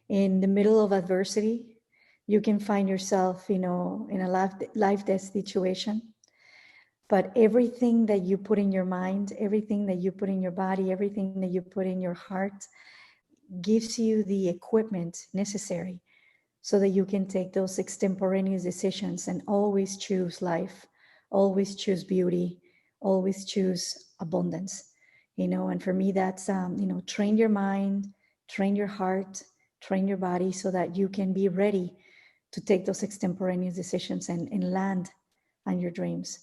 in the middle of adversity, you can find yourself, in a life-death situation. But everything that you put in your mind, everything that you put in your body, everything that you put in your heart gives you the equipment necessary so that you can take those extemporaneous decisions and always choose life, always choose beauty, always choose abundance. And for me, that's, train your mind, train your heart, train your body so that you can be ready to take those extemporaneous decisions and land on your dreams.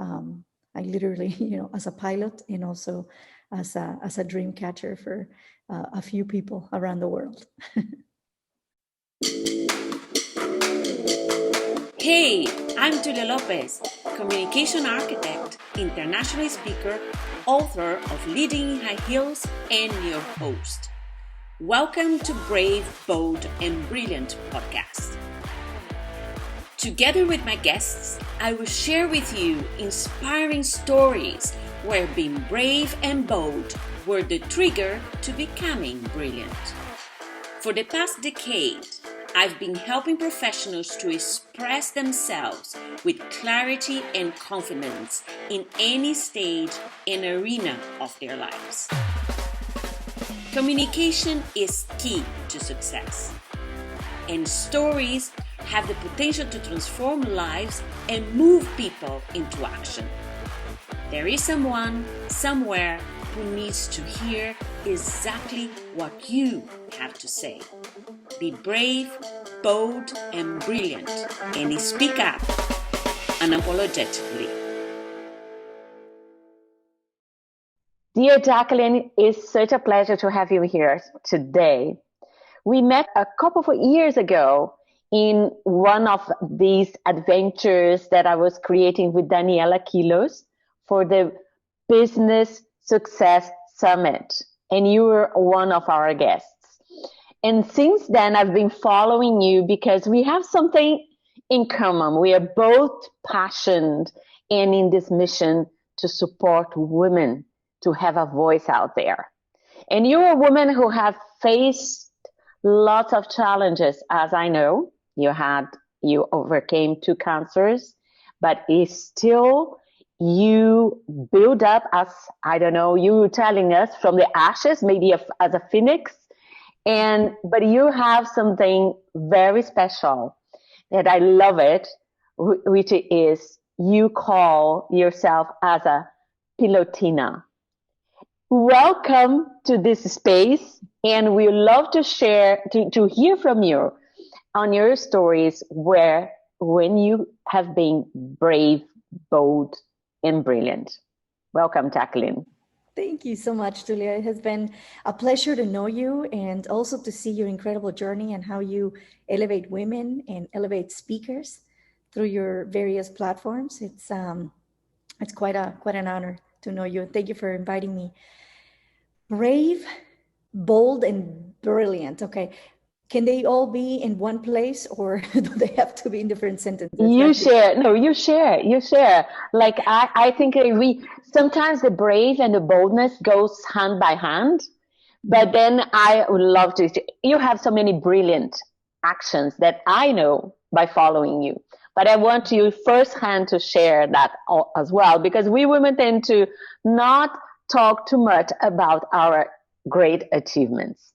I literally, as a pilot and also as a dream catcher for a few people around the world. Hey, I'm Julia Lopez, communication architect, international speaker, author of Leading in High Heels, and your host. Welcome to Brave, Bold, and Brilliant podcast. Together with my guests, I will share with you inspiring stories where being brave and bold were the trigger to becoming brilliant. For the past decade, I've been helping professionals to express themselves with clarity and confidence in any stage and arena of their lives. Communication is key to success, and stories have the potential to transform lives and move people into action. There is someone, somewhere, who needs to hear exactly what you have to say. Be brave, bold, and brilliant, and speak up unapologetically. Dear Jacqueline, it's such a pleasure to have you here today. We met a couple of years ago in one of these adventures that I was creating with Daniela Quilos for the Business Success Summit, and you were one of our guests. And since then, I've been following you because we have something in common. We are both passionate and in this mission to support women to have a voice out there. And you're a woman who have faced lots of challenges, as I know. You overcame 2 cancers, but it's still you build up as, I don't know, you were telling us from the ashes, maybe as a phoenix. But you have something very special that I love it, which is you call yourself as a Pilotina. Welcome to this space, and we love to share, to hear from you on your stories when you have been brave, bold, and brilliant. Welcome, Jacqueline. Thank you so much, Julia. It has been a pleasure to know you and also to see your incredible journey and how you elevate women and elevate speakers through your various platforms. It's quite an honor to know you. Thank you for inviting me. Brave, bold, and brilliant. Okay. Can they all be in one place, or do they have to be in different sentences? You share. Like, I think sometimes the brave and the boldness goes hand by hand, but then I would love you have so many brilliant actions that I know by following you, but I want you firsthand to share that as well, because we women tend to not talk too much about our great achievements.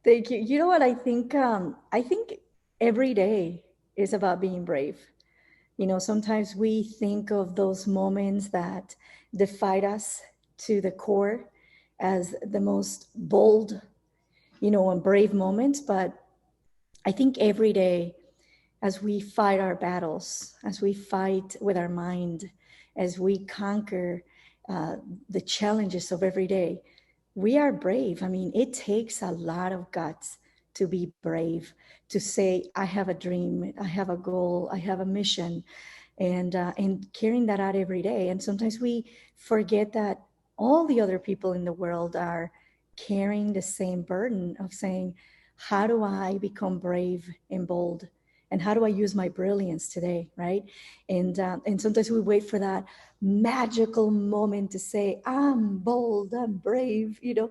Thank you. You know what I think? I think every day is about being brave. Sometimes we think of those moments that defy us to the core as the most bold, and brave moments. But I think every day, as we fight our battles, as we fight with our mind, as we conquer the challenges of every day, we are brave. I mean, it takes a lot of guts to be brave, to say, I have a dream, I have a goal, I have a mission, and carrying that out every day. And sometimes we forget that all the other people in the world are carrying the same burden of saying, how do I become brave and bold And how do I use my brilliance today, right? And sometimes we wait for that magical moment to say, I'm bold, I'm brave, you know.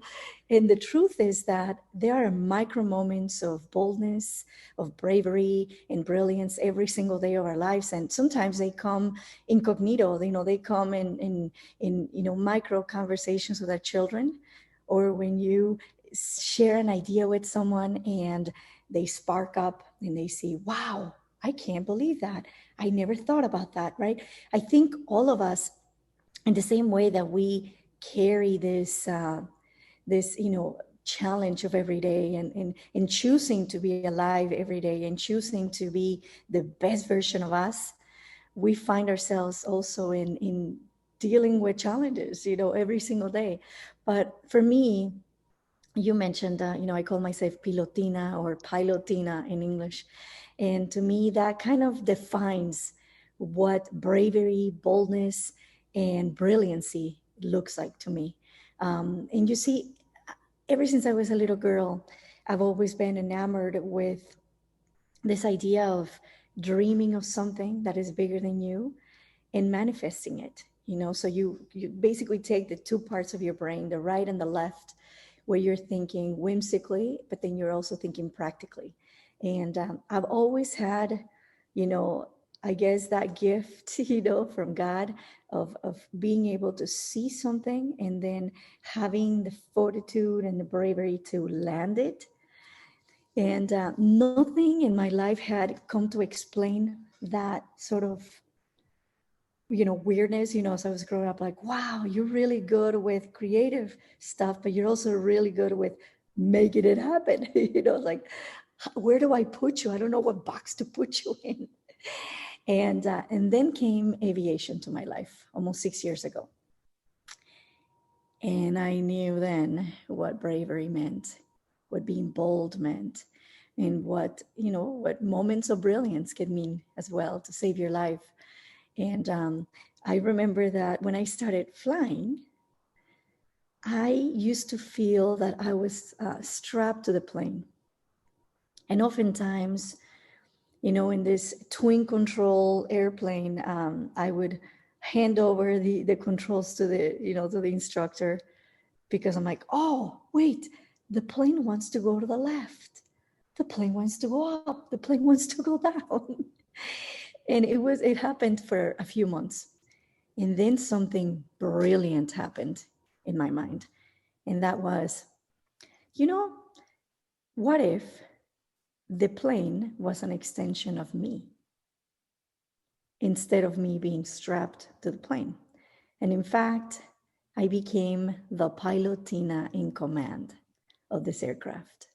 And the truth is that there are micro moments of boldness, of bravery and brilliance every single day of our lives. And sometimes they come incognito, you know, they come in you know, micro conversations with our children, or when you share an idea with someone and they spark up and they see, wow, I can't believe that. I never thought about that, right? I think all of us, in the same way that we carry this, you know, challenge of every day, and choosing to be alive every day and choosing to be the best version of us, we find ourselves also in dealing with challenges, you know, every single day. But for me, you mentioned, you know, I call myself Pilotina or Pilotina in English. And to me, that kind of defines what bravery, boldness, and brilliancy looks like to me. And you see, ever since I was a little girl, I've always been enamored with this idea of dreaming of something that is bigger than you and manifesting it. You know, so you basically take the two parts of your brain, the right and the left, where you're thinking whimsically, but then you're also thinking practically. And I've always had, you know, I guess that gift, you know, from God of being able to see something and then having the fortitude and the bravery to land it. And nothing in my life had come to explain that sort of, you know, weirdness, you know, as I was growing up, like, wow, you're really good with creative stuff, but you're also really good with making it happen. You know, like, where do I put you? I don't know what box to put you in. And then came aviation to my life almost 6 years ago. And I knew then what bravery meant, what being bold meant, and what, you know, what moments of brilliance can mean as well to save your life. And I remember that when I started flying, I used to feel that I was strapped to the plane. And oftentimes, you know, in this twin control airplane, I would hand over the controls to the, you know, to the instructor, because I'm like, oh, wait, the plane wants to go to the left. The plane wants to go up. The plane wants to go down. And it happened for a few months. And then something brilliant happened in my mind. And that was, you know, what if the plane was an extension of me instead of me being strapped to the plane? And in fact, I became the Pilotina in command of this aircraft.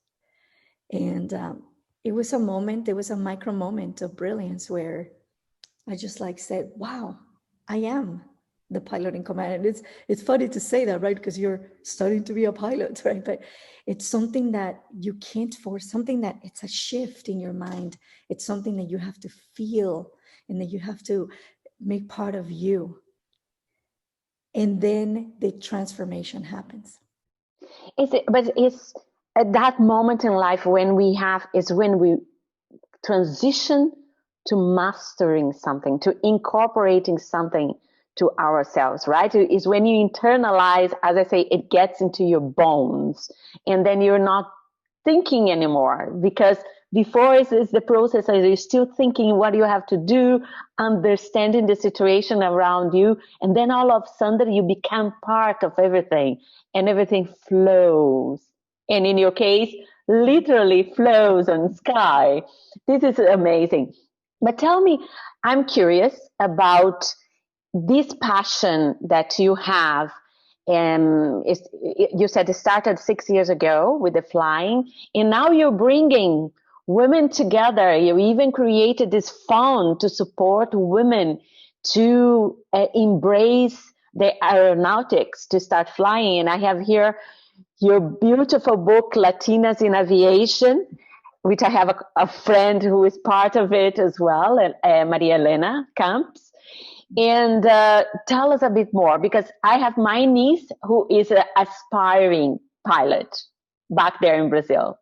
And it was a moment, it was a micro moment of brilliance where I just like said, wow, I am the pilot in command. And it's funny to say that, right? Because you're starting to be a pilot, right? But it's something that you can't force, something that it's a shift in your mind. It's something that you have to feel and that you have to make part of you. And then the transformation happens. But it's at that moment in life when we have, is when we transition to mastering something, to incorporating something to ourselves, right? Is when you internalize, as I say, it gets into your bones, and then you're not thinking anymore, because before is the process, you're still thinking what you have to do, understanding the situation around you, and then all of a sudden you become part of everything, and everything flows. And in your case, literally flows on sky. This is amazing. But tell me, I'm curious about this passion that you have. You said it started 6 years ago with the flying, and now you're bringing women together. You even created this fund to support women to embrace the aeronautics, to start flying. And I have here your beautiful book, Latinas in Aviation, which I have a friend who is part of it as well, Maria Elena Camps. And tell us a bit more, because I have my niece who is an aspiring pilot back there in Brazil.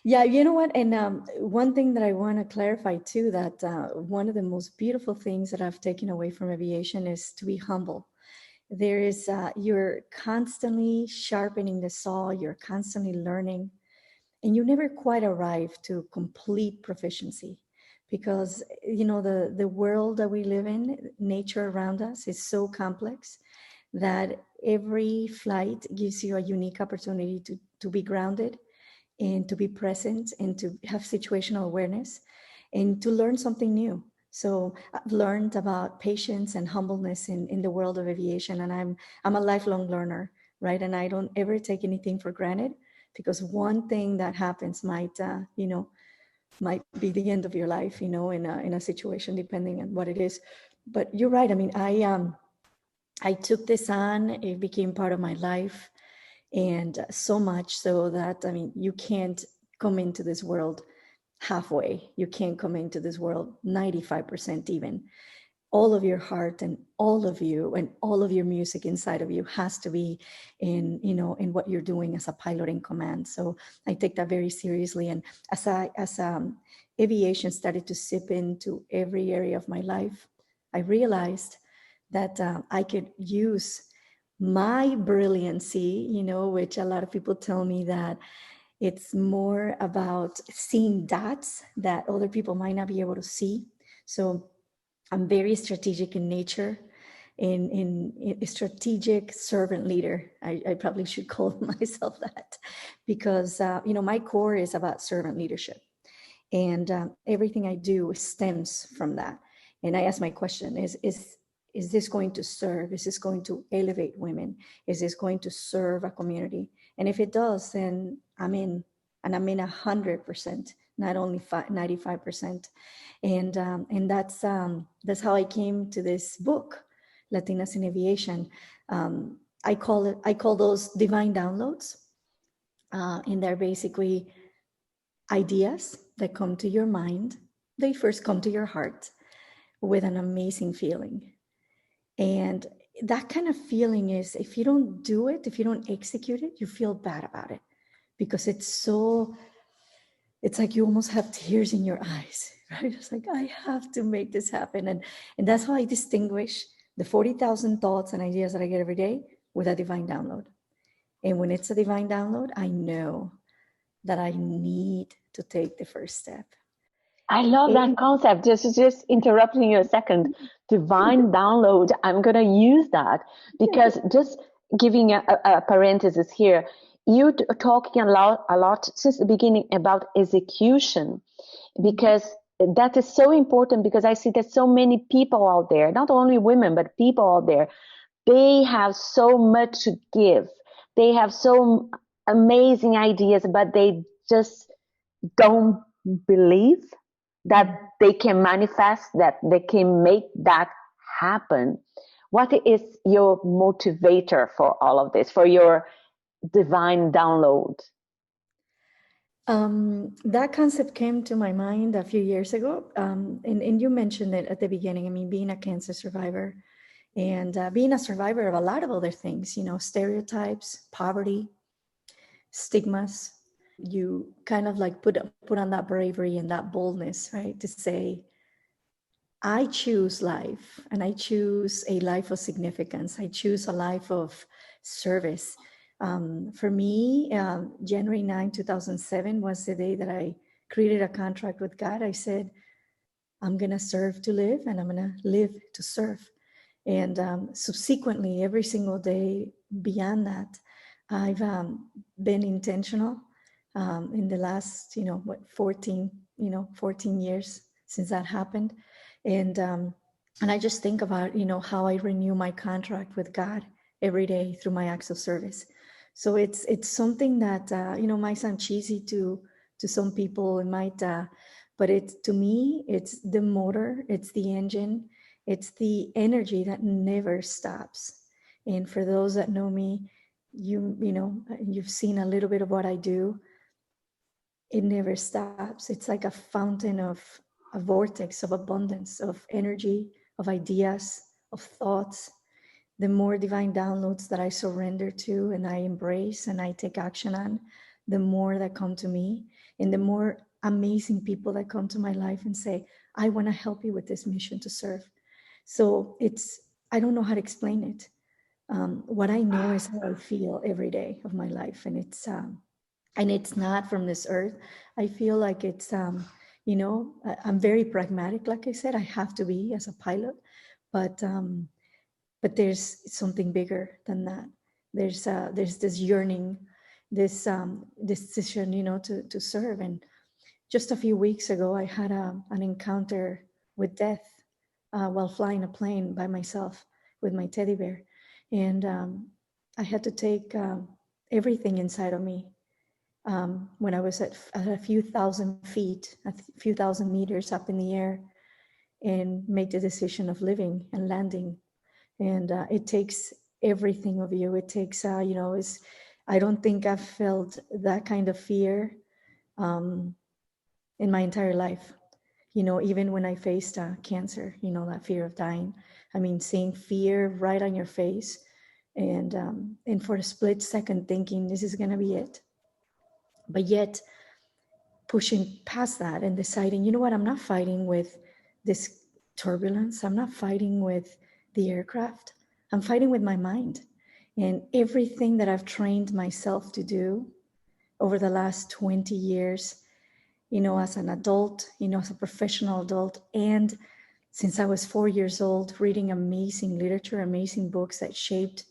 Yeah, you know what? And one thing that I want to clarify too, that one of the most beautiful things that I've taken away from aviation is to be humble. There is, you're constantly sharpening the saw, you're constantly learning, and you never quite arrive to complete proficiency because, you know, the world that we live in, nature around us is so complex that every flight gives you a unique opportunity to be grounded and to be present and to have situational awareness and to learn something new. So I've learned about patience and humbleness in the world of aviation, and I'm a lifelong learner, right? And I don't ever take anything for granted because one thing that happens might, might be the end of your life, in a situation depending on what it is. But you're right. I mean, I took this on. It became part of my life. And so much so that, I mean, you can't come into this world halfway. You can't come into this world 95% even. All of your heart and all of you and all of your music inside of you has to be in what you're doing as a pilot in command. So I take that very seriously. And as aviation started to sip into every area of my life, I realized that I could use my brilliancy, which a lot of people tell me that it's more about seeing dots that other people might not be able to see. So I'm very strategic in nature, in a strategic servant leader. I probably should call myself that because, my core is about servant leadership. And everything I do stems from that. And I ask my question, is this going to serve? Is this going to elevate women? Is this going to serve a community? And if it does, then I'm in, and I'm in 100%, not only 95%. And that's how I came to this book, Latinas in Aviation. I call those divine downloads. And they're basically ideas that come to your mind. They first come to your heart with an amazing feeling. And that kind of feeling is, if you don't do it, if you don't execute it, you feel bad about it because it's like you almost have tears in your eyes, right? It's like, I have to make this happen. And that's how I distinguish the 40,000 thoughts and ideas that I get every day with a divine download. And when it's a divine download, I know that I need to take the first step. I love that concept. Just interrupting you a second. Divine download. I'm gonna use that because just giving a parenthesis here. You talking a lot since the beginning about execution, because that is so important. Because I see that so many people out there, not only women but people out there, they have so much to give. They have so amazing ideas, but they just don't believe that they can manifest, that they can make that happen. What is your motivator for all of this, for your divine download? That concept came to my mind a few years ago. And you mentioned it at the beginning. I mean, being a cancer survivor and being a survivor of a lot of other things, stereotypes, poverty, stigmas. You kind of like put on that bravery and that boldness, right? To say, I choose life, and I choose a life of significance. I choose a life of service. For me, January 9, 2007 was the day that I created a contract with God. I said, I'm going to serve to live, and I'm going to live to serve. And subsequently, every single day beyond that, I've been intentional in the last, 14 years since that happened. And I just think about, how I renew my contract with God every day through my acts of service. So it's something that, might sound cheesy to some people. It might, but to me, it's the motor, it's the engine, it's the energy that never stops. And for those that know me, you've seen a little bit of what I do. It never stops. It's like a fountain of a vortex of abundance, of energy, of ideas, of thoughts. The more divine downloads that I surrender to and I embrace and I take action on, the more that come to me, and the more amazing people that come to my life and say, I want to help you with this mission to serve. So I don't know how to explain it. What I know is how I feel every day of my life. And it's not from this earth. I feel like it's, I'm very pragmatic. Like I said, I have to be as a pilot, but there's something bigger than that. There's this yearning, this decision, to serve. And just a few weeks ago, I had an encounter with death while flying a plane by myself with my teddy bear. And I had to take everything inside of me when I was at a few thousand feet, a few thousand meters up in the air, and make the decision of living and landing. And it takes everything of you. It takes, I don't think I've felt that kind of fear in my entire life. Even when I faced cancer, that fear of dying. I mean, seeing fear right on your face, and for a split second thinking this is going to be it. But yet pushing past that and deciding, you know what, I'm not fighting with this turbulence. I'm not fighting with the aircraft. I'm fighting with my mind. And everything that I've trained myself to do over the last 20 years, as an adult, as a professional adult, and since I was 4 years old, reading amazing literature, amazing books that shaped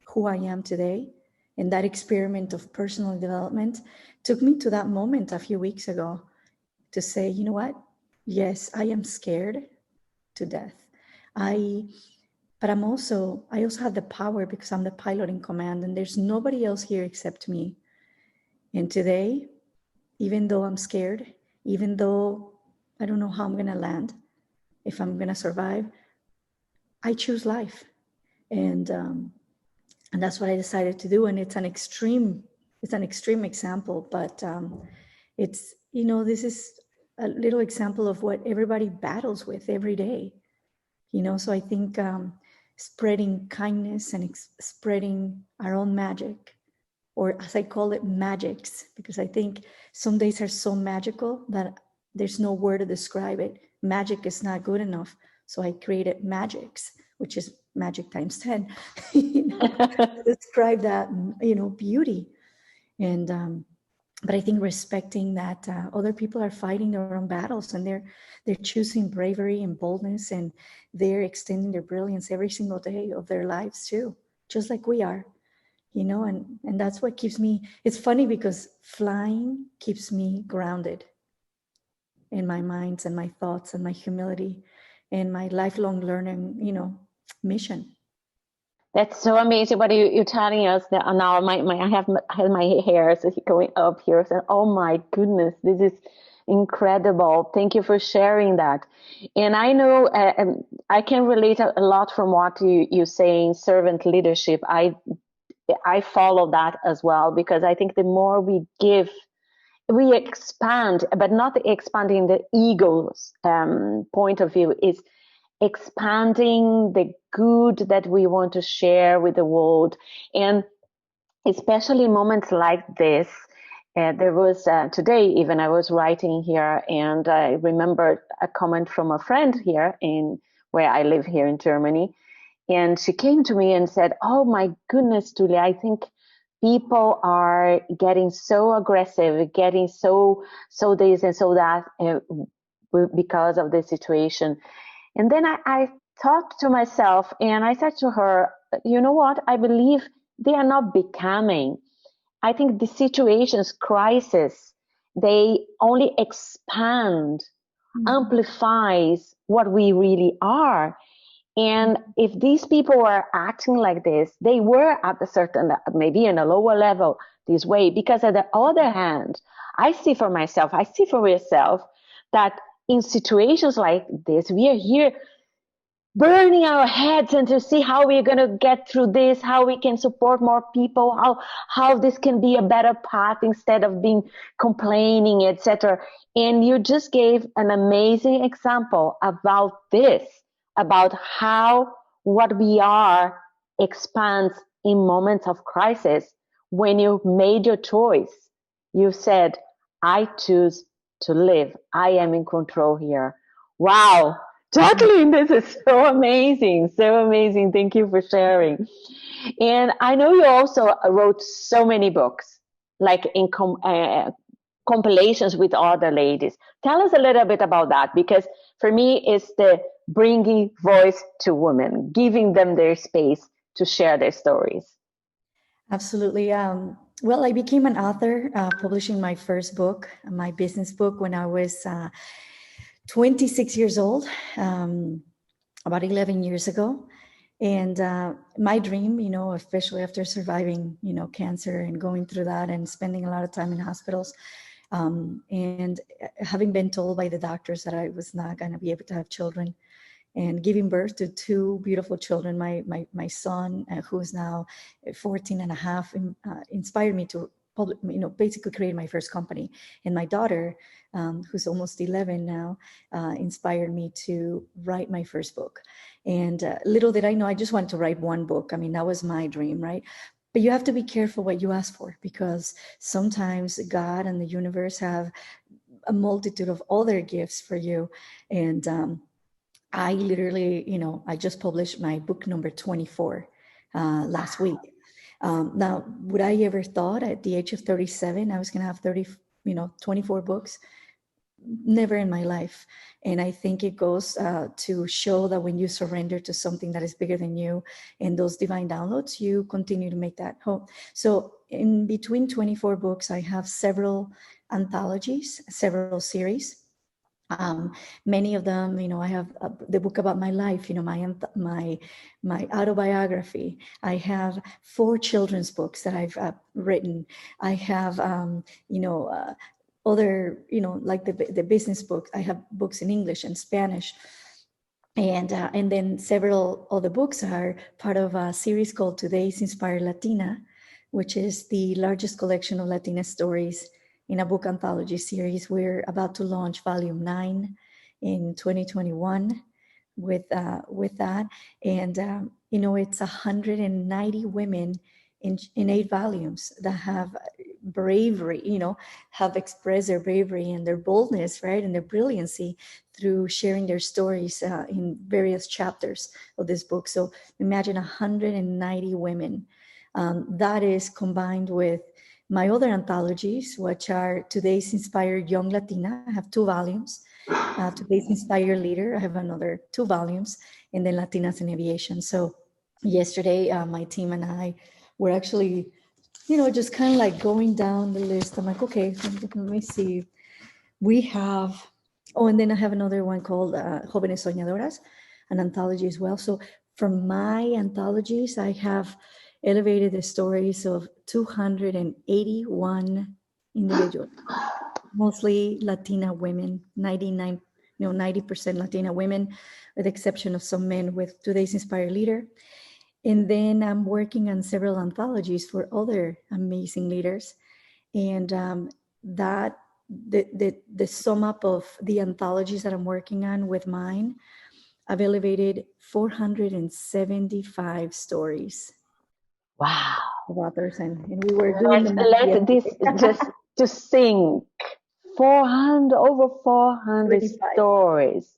who I am today. And that experiment of personal development took me to that moment a few weeks ago to say, you know what? Yes, I am scared to death. But I also have the power because I'm the pilot in command, and there's nobody else here except me. And today, even though I'm scared, even though I don't know how I'm going to land, if I'm going to survive, I choose life. And that's what I decided to do. And it's an extreme example, but it's, this is a little example of what everybody battles with every day. So I think spreading kindness and spreading our own magic, or as I call it, magics, because I think some days are so magical that there's no word to describe it. Magic is not good enough. So I created magics, which is magic times 10, to describe that, beauty. And, but I think respecting that other people are fighting their own battles, and they're choosing bravery and boldness, and they're extending their brilliance every single day of their lives too, just like we are. And that's what keeps me, it's funny because flying keeps me grounded in my minds and my thoughts and my humility and my lifelong learning, mission. That's so amazing what you're telling us that now I have my hairs going up here. So, oh my goodness, this is incredible. Thank you for sharing that. And I know I can relate a lot from what you saying, servant leadership. I follow that as well, because I think the more we give, we expand, but not expanding the ego's point of view, is expanding the good that we want to share with the world. And especially in moments like this, there was today even I was writing here, and I remembered a comment from a friend here in where I live here in Germany. And she came to me and said, oh my goodness, Julia, I think people are getting so aggressive, getting so this and so that because of the situation. And then I thought to myself, and I said to her, you know what? I believe they are not becoming. I think the situations, crisis, they only expand, amplifies what we really are. And if these people were acting like this, they were at a certain, maybe in a lower level this way. Because on the other hand, I see for myself that in situations like this, we are here burning our heads and to see how we're going to get through this, how we can support more people, how this can be a better path instead of being complaining, etc. And you just gave an amazing example about this, about how what we are expands in moments of crisis when you made your choice You said, I choose to live. I am in control here. Wow. Jacqueline, this is so amazing. So amazing. Thank you for sharing. And I know you also wrote so many books, like in compilations with other ladies. Tell us a little bit about that, because for me, it's the bringing voice to women, giving them their space to share their stories. Absolutely. Well, I became an author, publishing my first book, my business book, when I was 26 years old, about 11 years ago. And my dream, especially after surviving, cancer and going through that and spending a lot of time in hospitals, and having been told by the doctors that I was not going to be able to have children, and giving birth to two beautiful children. My son, who is now 14 and a half, inspired me to basically create my first company. And my daughter, who's almost 11 now, inspired me to write my first book. And little did I know, I just wanted to write one book. I mean, that was my dream, right? But you have to be careful what you ask for, because sometimes God and the universe have a multitude of other gifts for you. And I literally, I just published my book number 24 last week. Now, would I ever thought at the age of 37, I was going to have 24 books? Never in my life. And I think it goes to show that when you surrender to something that is bigger than you and those divine downloads, you continue to make that hope. So in between 24 books, I have several anthologies, several series. Many of them, I have the book about my life, my autobiography. I have 4 children's books that I've written. I have, other, like the business books. I have books in English and Spanish. And then several other books are part of a series called Today's Inspired Latina, which is the largest collection of Latina stories in a book anthology series. We're about to launch volume 9 in 2021 with that. And, it's 190 women in 8 volumes that have bravery, have expressed their bravery and their boldness, right? And their brilliancy through sharing their stories in various chapters of this book. So imagine 190 women. That is combined with my other anthologies, which are Today's Inspired Young Latina. I have 2 volumes. Today's Inspired Leader. I have another 2 volumes. And then Latinas in Aviation. So yesterday, my team and I were actually, just kind of like going down the list. I'm like, okay, let me see. We have, and then I have another one called Jóvenes Soñadoras, an anthology as well. So from my anthologies, I have elevated the stories of 281 individuals, mostly Latina women, 90% Latina women, with the exception of some men with Today's Inspired Leader. And then I'm working on several anthologies for other amazing leaders. And that the sum up of the anthologies that I'm working on with mine, I've elevated 475 stories. Wow. Of authors, and we were doing the math Let this just to sink. 400, over 400 stories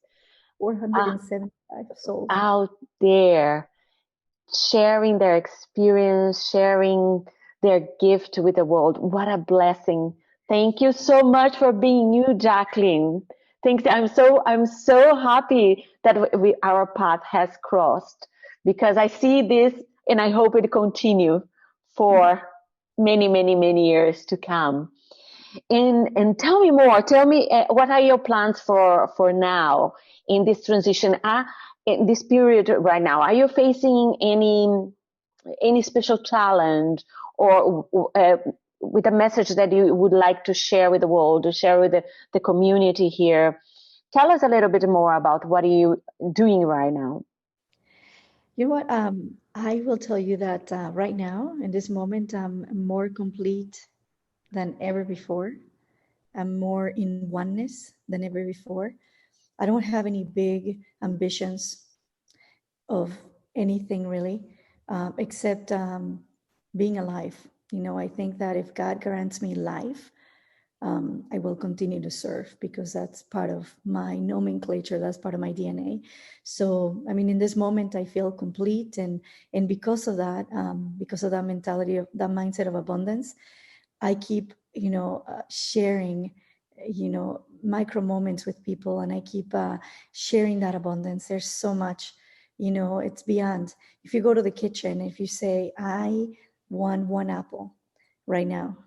475 souls out there, sharing their experience, sharing their gift with the world. What a blessing. Thank you so much for being you, Jacqueline. Thanks. I'm so happy that our path has crossed, because I see this and I hope it continue for many, many, many years to come. And tell me more. Tell me, what are your plans for now in this transition? In this period right now, are you facing any special challenge, or with a message that you would like to share with the world, to share with the community here? Tell us a little bit more about what are you doing right now. You know what? I will tell you that right now, in this moment, I'm more complete than ever before. I'm more in oneness than ever before. I don't have any big ambitions of anything really, except being alive. I think that if God grants me life, I will continue to serve, because that's part of my nomenclature, that's part of my DNA. So, I mean, in this moment, I feel complete, and because of that mentality, of that mindset of abundance, I keep, sharing, micro moments with people, and I keep sharing that abundance. There's so much, it's beyond. If you go to the kitchen, if you say, I want one apple right now,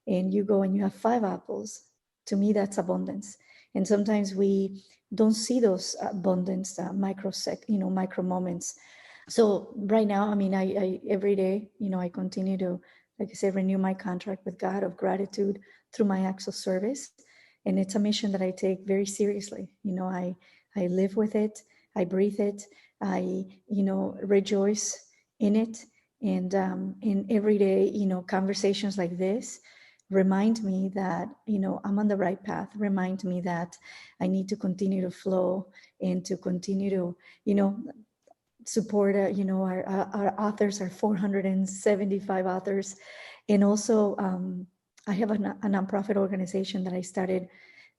and you go and you have 5 apples, to me, that's abundance. And sometimes we don't see those abundance micro moments. So right now, I mean, I every day, I continue to, like I said, renew my contract with God of gratitude through my acts of service. And it's a mission that I take very seriously. I live with it, I breathe it, I, rejoice in it. And in everyday, conversations like this remind me that, I'm on the right path, remind me that I need to continue to flow and to continue to, support, our authors, our 475 authors. And also, I have a nonprofit organization that I started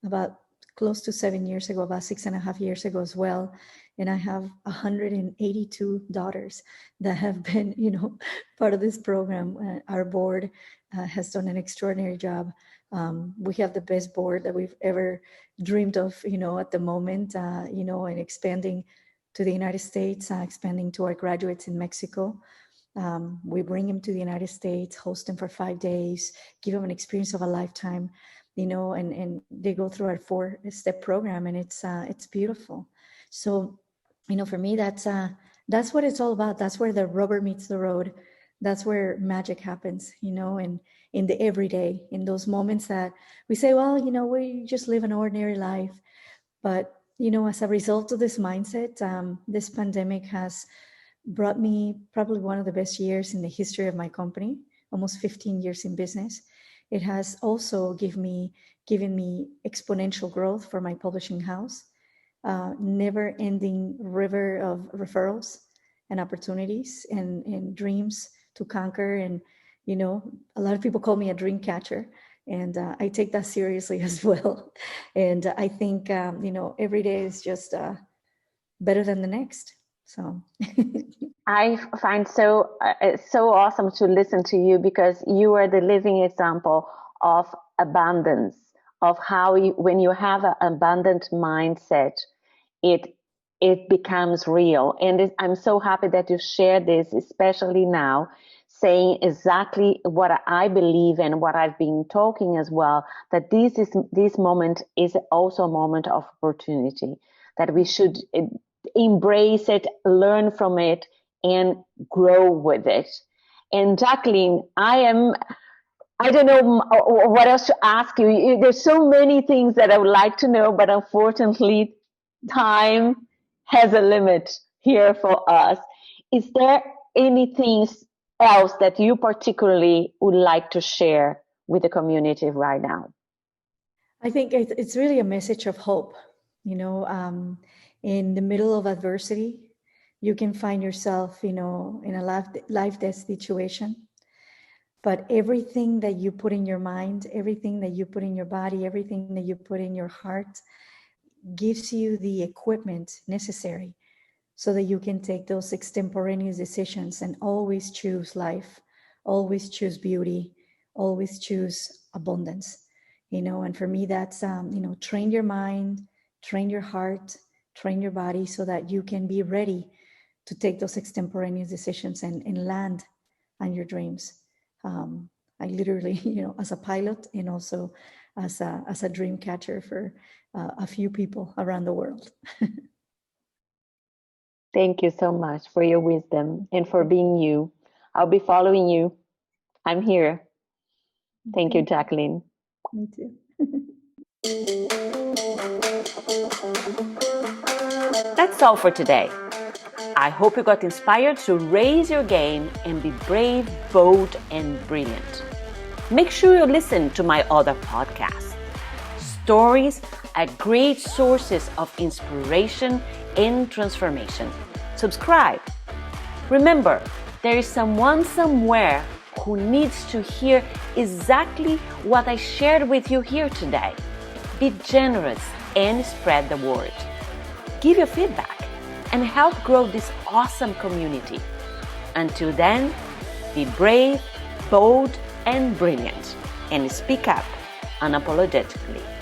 about close to 7 years ago, about 6.5 years ago as well. And I have 182 daughters that have been, part of this program. Our board has done an extraordinary job. We have the best board that we've ever dreamed of, at the moment, and expanding to the United States, expanding to our graduates in Mexico. We bring them to the United States, host them for 5 days, give them an experience of a lifetime, and they go through our 4-step program, and it's beautiful. So, for me, that's what it's all about. That's where the rubber meets the road. That's where magic happens, and in the everyday, in those moments that we say, well, we just live an ordinary life. But, as a result of this mindset, this pandemic has brought me probably one of the best years in the history of my company, almost 15 years in business. It has also given me exponential growth for my publishing house, never-ending river of referrals and opportunities and dreams to conquer. And, a lot of people call me a dream catcher. And I take that seriously as well. And I think, every day is just better than the next. So I find it's so awesome to listen to you, because you are the living example of abundance, of how when you have an abundant mindset, it becomes real. And I'm so happy that you shared this, especially now, saying exactly what I believe and what I've been talking as well, that this moment is also a moment of opportunity, that we should embrace it, learn from it, and grow with it. And Jacqueline, I don't know what else to ask you. There's so many things that I would like to know, but unfortunately, time has a limit here for us. Is there anything else that you particularly would like to share with the community right now? I think it's really a message of hope. In the middle of adversity, you can find yourself, in a life-death situation. But everything that you put in your mind, everything that you put in your body, everything that you put in your heart gives you the equipment necessary so that you can take those extemporaneous decisions and always choose life, always choose beauty, always choose abundance. And for me, that's, train your mind, train your heart, train your body so that you can be ready to take those extemporaneous decisions and land on your dreams. I literally, as a pilot and also as a dream catcher for a few people around the world. Thank you so much for your wisdom and for being you. I'll be following you. I'm here. Thank you, Jacqueline. Me too. That's all for today. I hope you got inspired to raise your game and be brave, bold, and brilliant. Make sure you listen to my other podcasts. Stories are great sources of inspiration and transformation. Subscribe. Remember, there is someone somewhere who needs to hear exactly what I shared with you here today. Be generous and spread the word. Give your feedback and help grow this awesome community. Until then, be brave, bold, and brilliant, and speak up unapologetically.